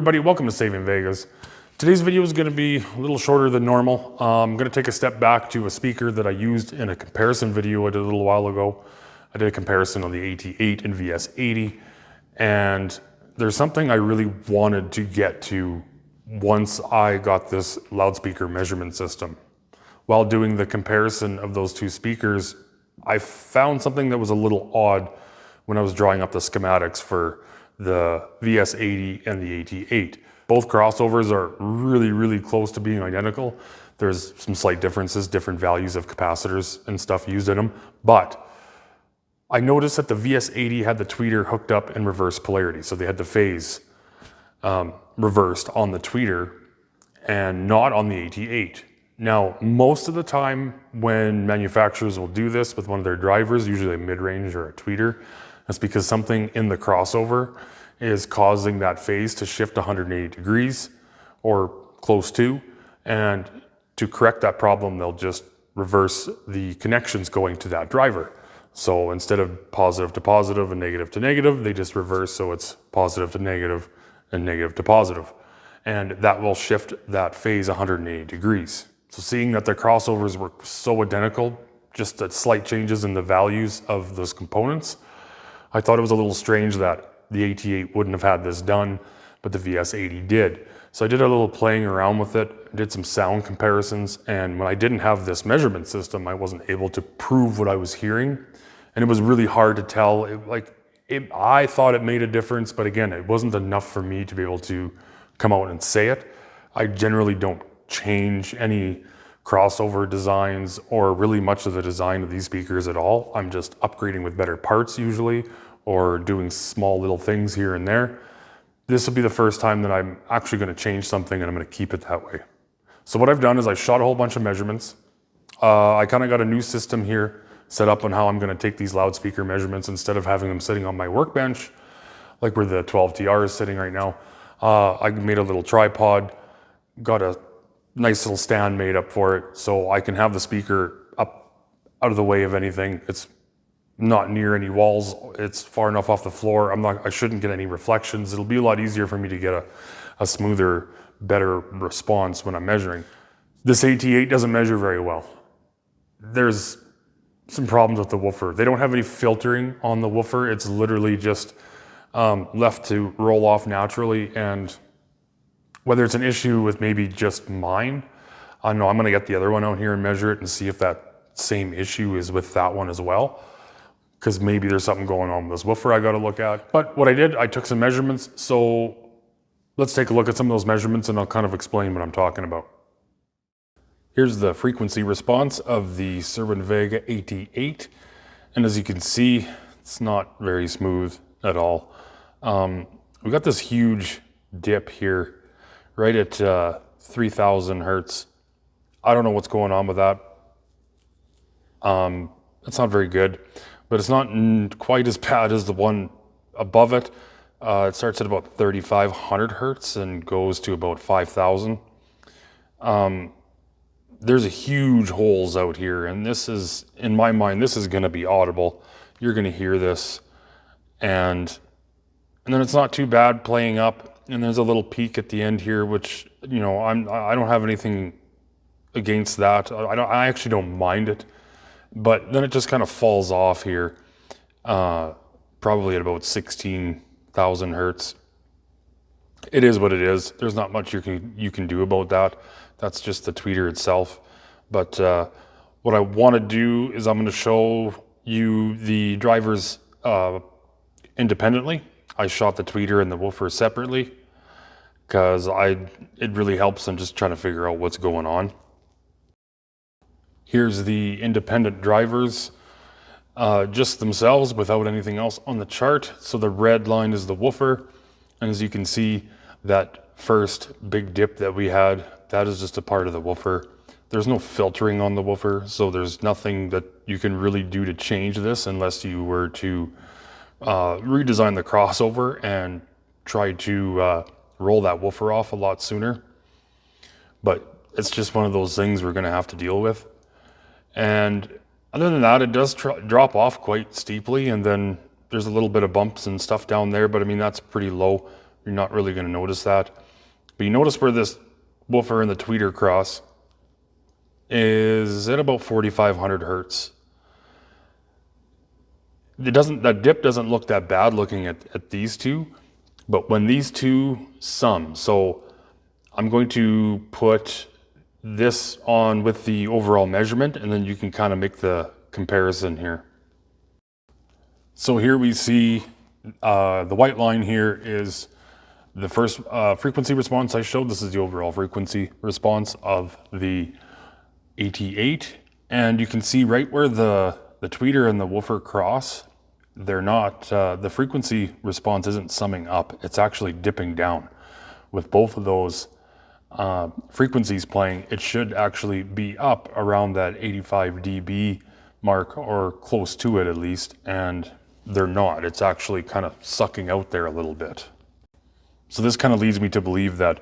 everybody, welcome to Cerwin Vegas. Today's video is going to be a little shorter than normal. I'm going to take a step back to a speaker that I used in a comparison video I did a little while ago. I did a comparison on the AT-8 and VS80, and there's something I really wanted to get to once I got this loudspeaker measurement system. While doing the comparison of those two speakers, I found something that was a little odd when I was drawing up the schematics for the VS80 and the AT-8. Both crossovers are really close to being identical. There's some slight differences, different values of capacitors and stuff used in them, but I noticed that the VS80 had the tweeter hooked up in reverse polarity, so they had the phase reversed on the tweeter and not on the AT-8. Now, most of the time when manufacturers will do this with one of their drivers, usually a mid-range or a tweeter, that's because something in the crossover is causing that phase to shift 180 degrees or close to, and to correct that problem, they'll just reverse the connections going to that driver. So instead of positive to positive and negative to negative, they just reverse, so it's positive to negative and negative to positive. And that will shift that phase 180 degrees. So seeing that the crossovers were so identical, just that slight changes in the values of those components, I thought it was a little strange that the AT-8 wouldn't have had this done, but the VS80 did. So I did a little playing around with it, did some sound comparisons, and when I didn't have this measurement system, I wasn't able to prove what I was hearing. And it was really hard to tell. I thought it made a difference, but again, it wasn't enough for me to be able to come out and say it. I generally don't change any crossover designs or really much of the design of these speakers at all. I'm just upgrading with better parts usually, or doing small little things here and there. This will be the first time that I'm actually going to change something, and I'm going to keep it that way. So what I've done is I shot a whole bunch of measurements. I kind of got a new system here set up on how I'm going to take these loudspeaker measurements instead of having them sitting on my workbench, like where the 12TR is sitting right now. I made a little tripod, got a nice little stand made up for it, so I can have the speaker up out of the way of anything. It's not near any walls. It's far enough off the floor. I shouldn't get any reflections. It'll be a lot easier for me to get a smoother, better response when I'm measuring. This AT-8 doesn't measure very well. There's some problems with the woofer. They don't have any filtering on the woofer. It's literally just left to roll off naturally, and whether it's an issue with maybe just mine, I know I'm gonna get the other one out here and measure it and see if that same issue is with that one as well, because maybe there's something going on with this woofer I gotta look at. But what I did, I took some measurements, so let's take a look at some of those measurements and I'll kind of explain what I'm talking about. Here's the frequency response of the Cerwin Vega AT-8, and as you can see, it's not very smooth at all. We got this huge dip here right at 3000 hertz. I don't know what's going on with that. It's not very good, but it's not quite as bad as the one above it. It starts at about 3500 hertz and goes to about 5000. There's a huge holes out here, and this is, in my mind, this is gonna be audible. You're gonna hear this, and then it's not too bad playing up. And there's a little peak at the end here, which, you know, I don't have anything against that. I actually don't mind it, but then it just kind of falls off here, probably at about 16,000 hertz. It is what it is. There's not much you can do about that. That's just the tweeter itself. But what I want to do is I'm going to show you the drivers independently. I shot the tweeter and the woofer separately because it really helps in just trying to figure out what's going on. Here's the independent drivers, just themselves without anything else on the chart. So the red line is the woofer, and as you can see, that first big dip that we had, that is just a part of the woofer. There's no filtering on the woofer, so there's nothing that you can really do to change this unless you were to redesign the crossover and try to roll that woofer off a lot sooner. But it's just one of those things we're going to have to deal with. And other than that, it does drop off quite steeply, and then there's a little bit of bumps and stuff down there, but I mean, that's pretty low. you're not really going to notice that. But you notice where this woofer and the tweeter cross is at about 4,500 hertz. That dip doesn't look that bad looking at these two, but when these two sum, so I'm going to put this on with the overall measurement, and then you can kind of make the comparison here. So here we see the white line here is the first frequency response I showed. This is the overall frequency response of the AT-8. And you can see right where the tweeter and the woofer cross, they're not, the frequency response isn't summing up, it's actually dipping down. With both of those frequencies playing, it should actually be up around that 85 dB mark, or close to it at least, and they're not. It's actually kind of sucking out there a little bit. So this kind of leads me to believe that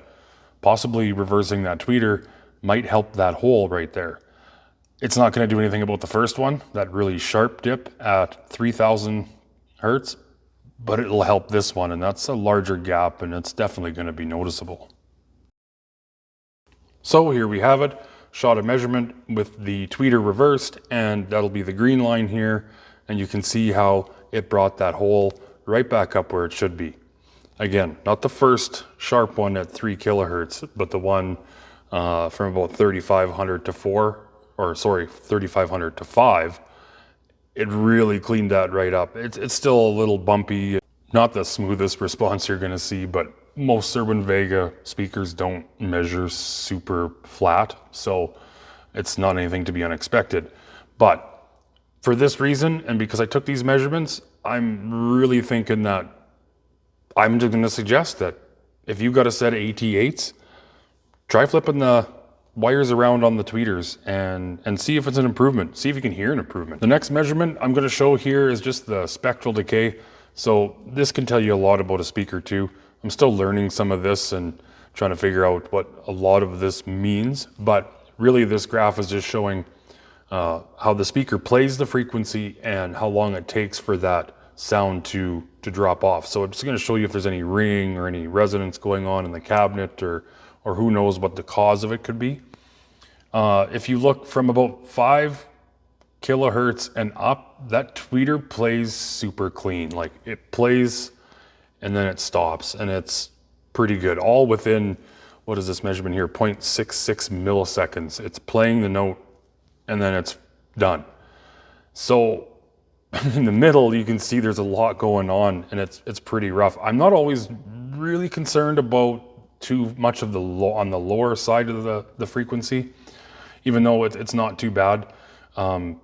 possibly reversing that tweeter might help that hole right there. It's not going to do anything about the first one, that really sharp dip at 3,000 hertz, but it'll help this one, and that's a larger gap, and it's definitely going to be noticeable. So here we have it, shot a measurement with the tweeter reversed, and that'll be the green line here, and you can see how it brought that hole right back up where it should be. Again, not the first sharp one at 3 kilohertz, but the one from about 3,500 to 3,500 to 5. It really cleaned that right up. It's still a little bumpy, not the smoothest response you're gonna see, but most Cerwin Vega speakers don't measure super flat, so it's not anything to be unexpected. But for this reason, and because I took these measurements, I'm really thinking that I'm just gonna suggest that if you've got a set of AT-8s, try flipping the wires around on the tweeters and see if it's an improvement. See if you can hear an improvement. The next measurement I'm gonna show here is just the spectral decay. So this can tell you a lot about a speaker too. I'm still learning some of this and trying to figure out what a lot of this means, but really this graph is just showing how the speaker plays the frequency and how long it takes for that sound to drop off. So it's going to show you if there's any ring or any resonance going on in the cabinet, or who knows what the cause of it could be. If you look from about 5 kilohertz and up, that tweeter plays super clean. Like it plays and then it stops, and it's pretty good. All within, what is this measurement here? 0.66 milliseconds. It's playing the note and then it's done. So in the middle, you can see there's a lot going on, and it's pretty rough. I'm not always really concerned about too much of the on the lower side of the frequency, even though it's not too bad. You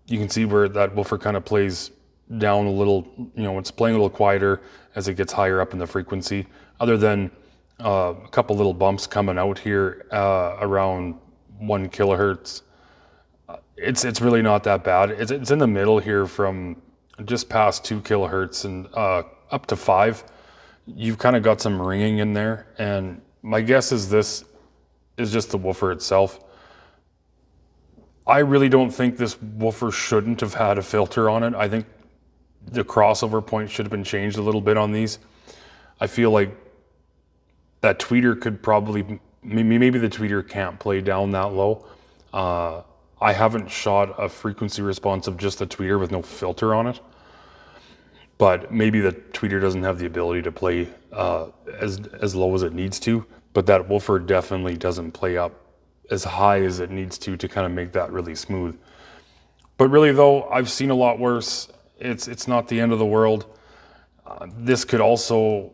can see where that woofer kind of plays down a little, it's playing a little quieter as it gets higher up in the frequency, other than a couple little bumps coming out here around 1 kilohertz. It's really not that bad. It's in the middle here from just past 2 kilohertz and up to 5. You've kind of got some ringing in there, and my guess is this is just the woofer itself. I really don't think this woofer shouldn't have had a filter on it. I think the crossover point should have been changed a little bit on these. I feel like that tweeter could probably, maybe the tweeter can't play down that low. I haven't shot a frequency response of just the tweeter with no filter on it, but maybe the tweeter doesn't have the ability to play as low as it needs to, but that woofer definitely doesn't play up as high as it needs to kind of make that really smooth. But really though, I've seen a lot worse. It's not the end of the world. This could also,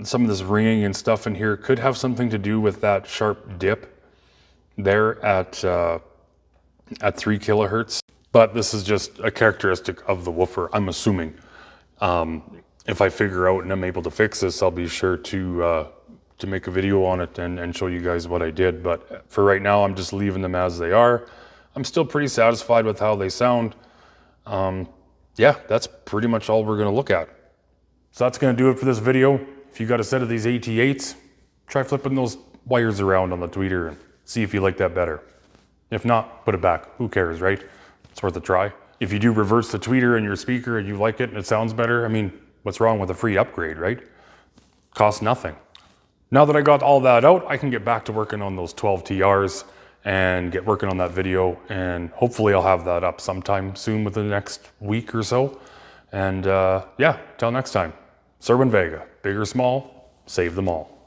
some of this ringing and stuff in here could have something to do with that sharp dip there at 3 kilohertz. But this is just a characteristic of the woofer, I'm assuming. If I figure out and I'm able to fix this, I'll be sure to make a video on it and show you guys what I did. But for right now, I'm just leaving them as they are. I'm still pretty satisfied with how they sound. Yeah, that's pretty much all we're gonna look at. So that's gonna do it for this video. If you got a set of these AT-8s, try flipping those wires around on the tweeter and see if you like that better. If not, put it back. Who cares, right? It's worth a try. If you do reverse the tweeter in your speaker and you like it and it sounds better, I mean, what's wrong with a free upgrade, right? cost nothing. Now that I got all that out, I can get back to working on those 12 TRs and get working on that video, and hopefully I'll have that up sometime soon within the next week or so. And yeah, till next time, Cerwin Vega, big or small, save them all.